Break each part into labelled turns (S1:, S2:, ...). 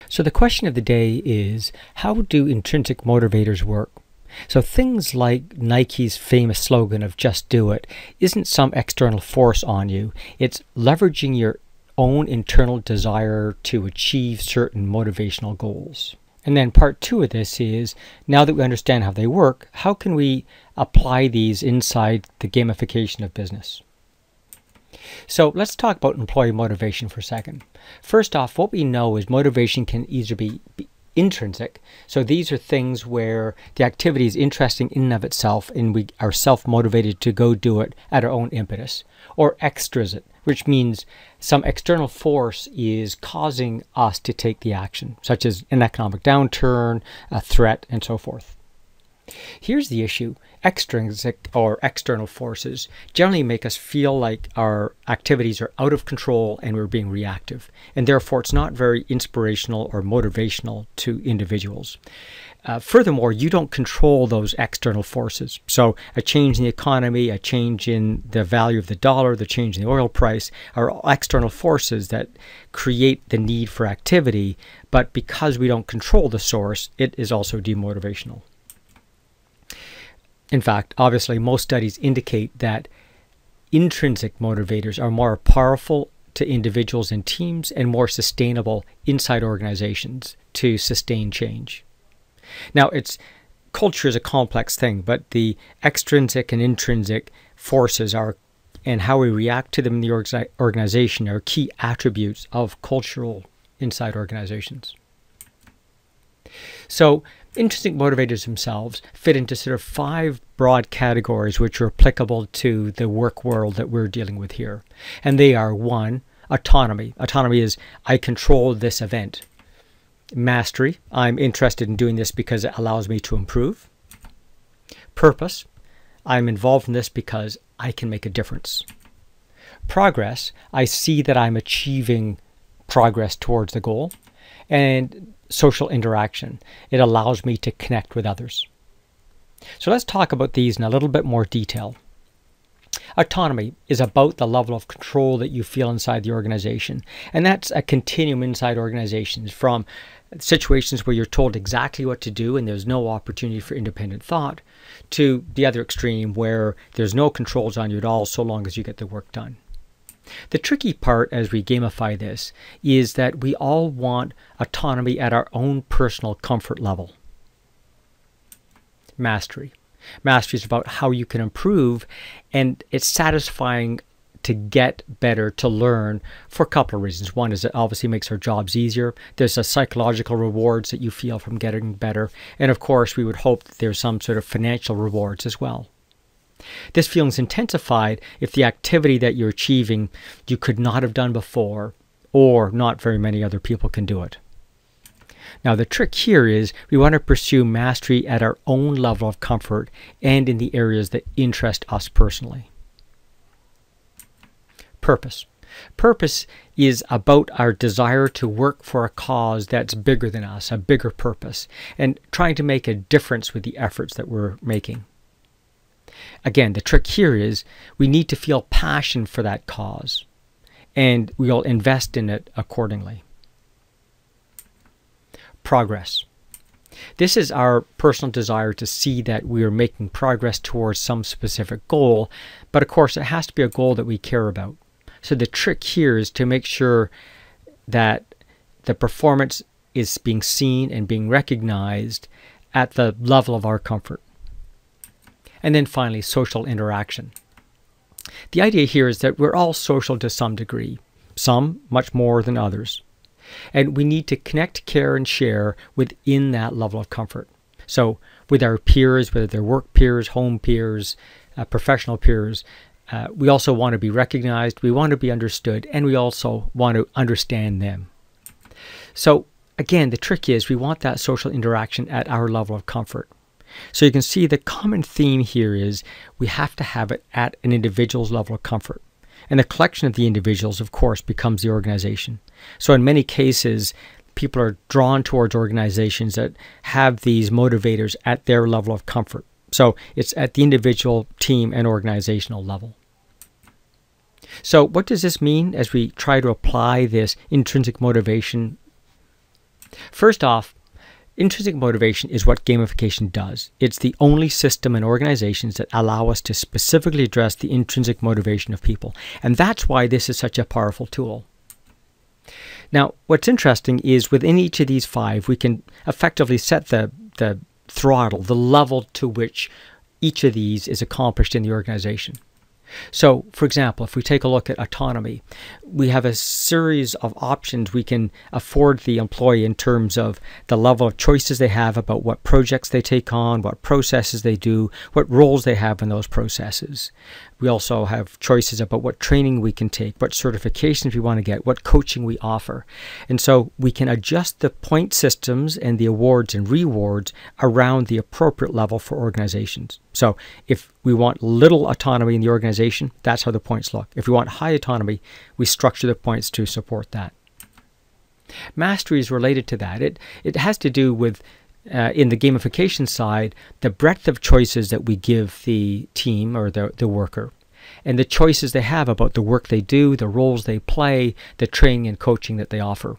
S1: So the question of the day is, how do intrinsic motivators work? So things like Nike's famous slogan of "just do it" isn't some external force on you. It's leveraging your own internal desire to achieve certain motivational goals. And then part two of this is, now that we understand how they work, how can we apply these inside the gamification of business? So let's talk about employee motivation for a second. First off, what we know is motivation can either be intrinsic. So these are things where the activity is interesting in and of itself and we are self-motivated to go do it at our own impetus. Or extrinsic, which means some external force is causing us to take the action, such as an economic downturn, a threat, and so forth. Here's the issue. Extrinsic or external forces generally make us feel like our activities are out of control and we're being reactive. And therefore, it's not very inspirational or motivational to individuals. Furthermore, you don't control those external forces. So a change in the economy, a change in the value of the dollar, the change in the oil price are all external forces that create the need for activity. But because we don't control the source, it is also demotivational. In fact, obviously, most studies indicate that intrinsic motivators are more powerful to individuals and teams and more sustainable inside organizations to sustain change. Now, culture is a complex thing, but the extrinsic and intrinsic forces are, and how we react to them in the organization are key attributes of cultural inside organizations. So, intrinsic motivators themselves fit into sort of 5 broad categories which are applicable to the work world that we're dealing with here. And they are: 1, autonomy. Autonomy is, I control this event. Mastery, I'm interested in doing this because it allows me to improve. Purpose, I'm involved in this because I can make a difference. Progress, I see that I'm achieving progress towards the goal. And social interaction, it allows me to connect with others. So let's talk about these in a little bit more detail. Autonomy is about the level of control that you feel inside the organization. And that's a continuum inside organizations, from situations where you're told exactly what to do and there's no opportunity for independent thought, to the other extreme where there's no controls on you at all so long as you get the work done. The tricky part as we gamify this is that we all want autonomy at our own personal comfort level. Mastery. Mastery is about how you can improve, and it's satisfying to get better, to learn, for a couple of reasons. One is it obviously makes our jobs easier. There's a psychological rewards that you feel from getting better. And of course, we would hope that there's some sort of financial rewards as well. This feeling is intensified if the activity that you're achieving you could not have done before, or not very many other people can do it. Now, the trick here is we want to pursue mastery at our own level of comfort and in the areas that interest us personally. Purpose. Purpose is about our desire to work for a cause that's bigger than us, a bigger purpose, and trying to make a difference with the efforts that we're making. Again, the trick here is we need to feel passion for that cause, and we'll invest in it accordingly. Progress. This is our personal desire to see that we are making progress towards some specific goal, but of course it has to be a goal that we care about. So the trick here is to make sure that the performance is being seen and being recognized at the level of our comfort. And then finally, social interaction. The idea here is that we're all social to some degree, some much more than others. And we need to connect, care, and share within that level of comfort. So with our peers, whether they're work peers, home peers, professional peers, we also want to be recognized, we want to be understood, and we also want to understand them. So again, the trick is we want that social interaction at our level of comfort. So you can see the common theme here is we have to have it at an individual's level of comfort. And the collection of the individuals, of course, becomes the organization. So in many cases, people are drawn towards organizations that have these motivators at their level of comfort. So it's at the individual, team, and organizational level. So what does this mean as we try to apply this intrinsic motivation? first off, intrinsic motivation is what gamification does. It's the only system in organizations that allow us to specifically address the intrinsic motivation of people. And that's why this is such a powerful tool. Now, what's interesting is within each of these 5, we can effectively set the throttle, the level to which each of these is accomplished in the organization. So, for example, if we take a look at autonomy, we have a series of options we can afford the employee in terms of the level of choices they have about what projects they take on, what processes they do, what roles they have in those processes. We also have choices about what training we can take, what certifications we want to get, what coaching we offer. And so we can adjust the point systems and the awards and rewards around the appropriate level for organizations. So if we want little autonomy in the organization, that's how the points look. If we want high autonomy, we structure the points to support that. Mastery is related to that. It has to do with in the gamification side, the breadth of choices that we give the team or the worker, and the choices they have about the work they do, the roles they play, the training and coaching that they offer.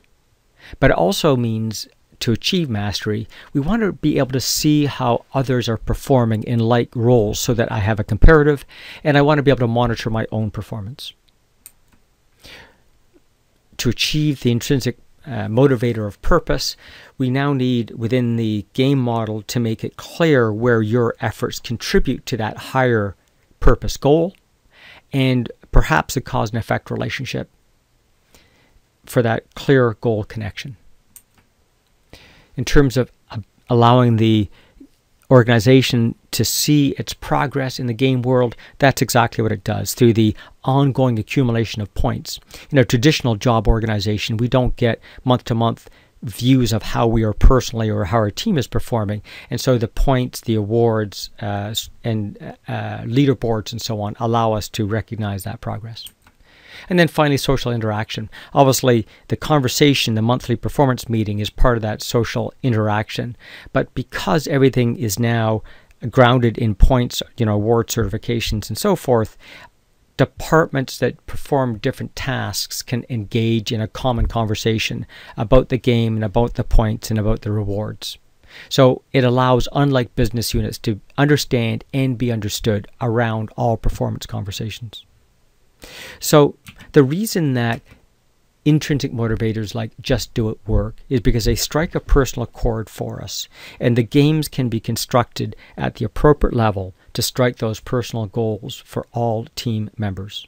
S1: But it also means to achieve mastery, we want to be able to see how others are performing in like roles so that I have a comparative, and I want to be able to monitor my own performance. To achieve the intrinsic motivator of purpose, we now need within the game model to make it clear where your efforts contribute to that higher purpose goal, and perhaps a cause and effect relationship for that clear goal connection. In terms of allowing the organization to see its progress in the game world, that's exactly what it does through the ongoing accumulation of points. In a traditional job organization, we don't get month-to-month views of how we are personally or how our team is performing. And so the points, the awards, and leaderboards and so on allow us to recognize that progress. And then finally, social interaction. Obviously, the conversation, the monthly performance meeting is part of that social interaction. But because everything is now grounded in points, award certifications and so forth, departments that perform different tasks can engage in a common conversation about the game and about the points and about the rewards. So it allows, unlike business units, to understand and be understood around all performance conversations. So the reason that intrinsic motivators like Just Do It work is because they strike a personal chord for us, and the games can be constructed at the appropriate level to strike those personal goals for all team members.